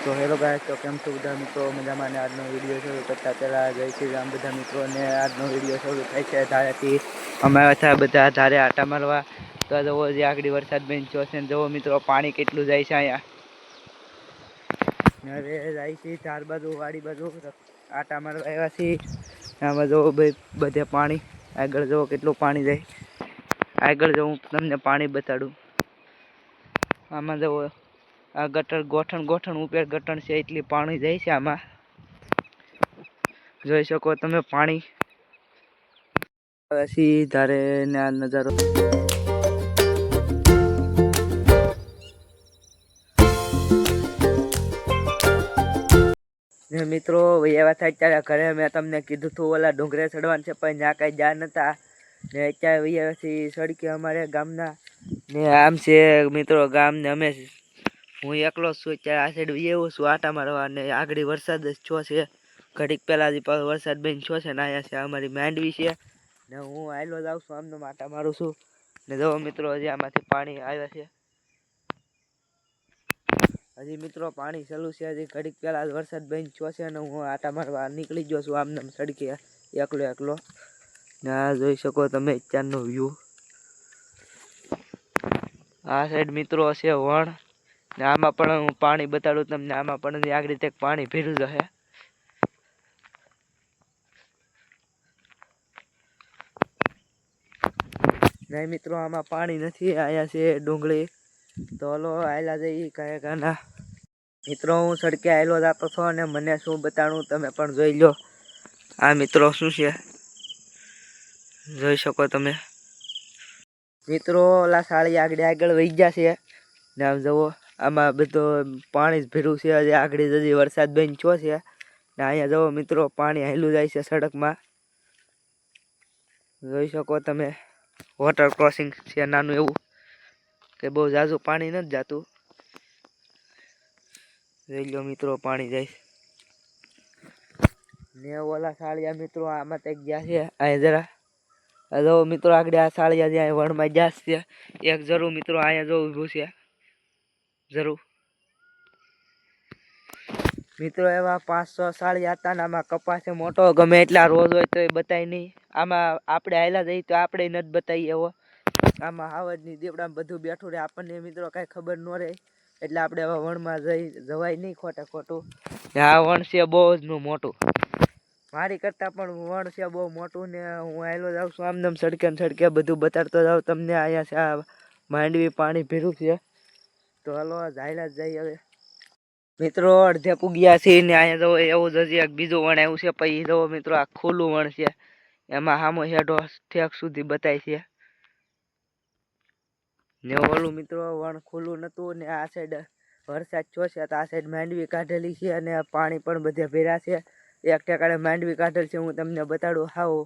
तो hello guys, तो केम छो બધા મિત્રો મજામાં ને આજનો વિડિયો શરૂ કરતા પહેલા જય શ્રી રામ બધા મિત્રોને આજનો વિડિયો શરૂ થાય છે ધારેથી અમે હતા બધા ધારે આટા મારવા તો જોવો જે આગળી વરસાદ બેંચ્યો છે ને જોવો મિત્રો પાણી કેટલું જાય છે અહીંયા હવે જાય છે ચાર બાજુ વાડી બાજુ આટા મારવા આવ્યા છે આમાં જોવો બધે પાણી આગળ જોવો કેટલું પાણી જાય આગળ જો હું તમને પાણી બતાડું આમાં જોવો आ गटर गोठण गोठण ऊपर गटण से एटली पानी जाय छे आमा जोई शको तमे पानी ऐसी धारे ना नजारो ने मित्रों एवा था त्यारे घरे मैं तमने कीधुं थुं ओला डोंगरे चढ़वान छे पण न्या काई जा नता ने अत्यारे एवाथी सड़के अमारे गामना ने आम छे मित्रों गाम ने अमे हूँ एकलो छूं त्यारे आ साइड एवुं छुं आटा मारवा ने आगळी वरसाद छो छे घડીक पहेला जी वरसाद बेन छो छे ने आया छे अमारी मांडवी छे ने हूँ आयलो जाउं छुं आमनो आटा मारुं छुं ने जो मित्रों हजी आमांथी पाणी आवे छे हजी मित्रों पाणी चालू छे हजी घડીक पहेला वरसाद बेन छो छे ने हूँ आटा मारवा निकળી गयो छुं आमने सड़के एकलो एकलो ने आ जोई शको तमे अत्यारनो व्यू आ साइड मित्रों छे वण ने आमा पण हूँ पाणी बताडું तमने आमा पण आगळी तक पाणी भीरुं जशे नहीं मित्रों आमा पाणी नथी आया छे डोंगळी तो हलो आयला जई कांई गाना मित्रों हूँ सड़के आयलो जातो छो ने मने शुं बताडું तमे पण जोई लो आ मित्रों शुं छे जोई शको तमे मित्रों ओला साळी आगळी आगळ वही गया छे ने आम जोवो आमा बधो पाणी ज भीरुं छे हजी आगळी जजी वरसाद बेन छो छे ने अहींया जोवो मित्रों पाणी हाल्युं जाय छे सड़कमां जोई शको तमे वॉटर क्रॉसिंग छे नानुं एवुं के बहु जाजू पाणी नथी जातुं જોઈ લો મિત્રો પાણી જાય ને ઓલા સાળિયા મિત્રો આમાં તક ગયા છે આ જરા જો મિત્રો આગળ આ સાળિયા જે વણમાં ગયા છે એક જરૂર મિત્રો આયા જો ઊભું છે જરૂર મિત્રો એવા 500 સાળિયા હતા ને આમાં કપાસ મોટો ગમે એટલા રોજ હોય તો એ બતાય નહીં આમાં આપણે હાયલા જઈ તો આપણે નથી બતાવી એવો આમાં હાવજની દીવડામાં બધું બેઠું રહે આપણને મિત્રો કાંઈ ખબર ન રહે એટલે આપણે હવે વણમાં જવાય નહીં ખોટા ખોટું આ વણ છે બહુ જ મોટું મારી કરતા પણ વણ છે બહુ મોટું ને હું આયલો જાઉં છું આમ સડકે ને સડકે બધું બતાડતો જાઉં તમને અહીંયા છે આ માંડવી પાણી ભીરું છે તો હાલો જાયલા જ જઈએ હવે મિત્રો અડધે પૂગ્યા છે ને અહીંયા જો એવું જ હજી એક બીજું વણ આવ્યું છે પછી જો મિત્રો આ ખુલ્લું વણ છે એમાં સામો હેઠો ઠેક સુધી બતાય છે ने ओलू मित्रों वण खुल्लू नतुं ने आ साइड वरसाद छो छे तो आ साइड मांडवी काढेली छे अने पाणी पण बधे भर्या छे एक ठेकाणे मांडवी काढेल छे हूँ तमने बताडुं हाव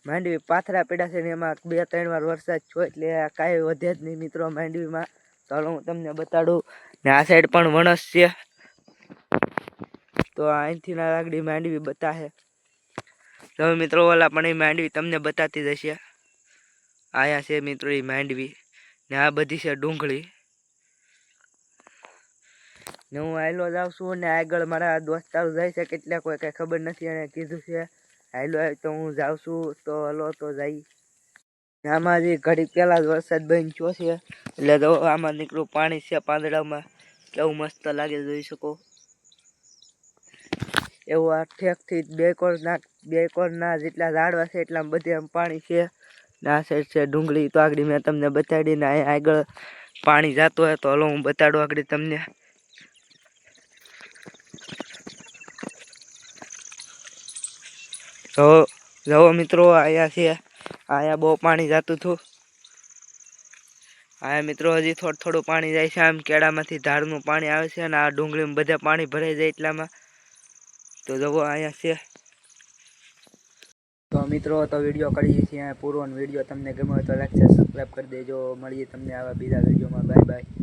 मांडवी पाथरा पड्या छे ने एमां 2-3 वार वरसाद छो एटले कांई वधे ज नहीं मित्रों मांडवीमां तो हालो हूँ तमने बताडुं ने आ साइड पण वणस छे तो અહીંથી ના આગળી मांडवी बताहे तो मित्रों ओला पण ई मांडवी तमने बताती जशे आया छे मित्रों ई मांडवी ने आ बधी छे डूंगળી ने हूँ आयलो जाऊं छुं ने आगळ मारा दोस्तारो जाय छे કેટલા કોઈ કાંઈ ખબર નથી એને કીધું છે આયલો આય તો હું જાઉં છું તો હલો તો જાઈ આમાં જે ઘડીક પહેલા જ વરસાદ બંધ થયો છે એટલે તો આમાં નીકળું પાણી છે પાંદડામાં કેવું મસ્ત લાગે જોઈ શકો એવું આ ઠેકથી બે કોરના જેટલા ઝાડવા છે એટલા બધે આમ પાણી છે ना साइड से डूंगળી तो आगड़ी मैं तमने बताड़ी ने आगळ पानी जातो है तो हलो हूँ बताडું आगड़ी तमने तो जो मित्रों आया छे आया बहु पानी जातुं थुं आया मित्रों हजी थोड़ું पानी जाय छे आम केड़ामांथी धारनुं पानी आवे छे अने आ डूंगळीमां बधे पानी भराई जाय એટલામાં तो जो आया छे तो मित्रों तो वीडियो करीए छीए पूरो वीडियो तमने गम्यो तो लाइक सब्सक्राइब कर देजो मळीए तमने आवा बीजा वीडियो में बाय बाय।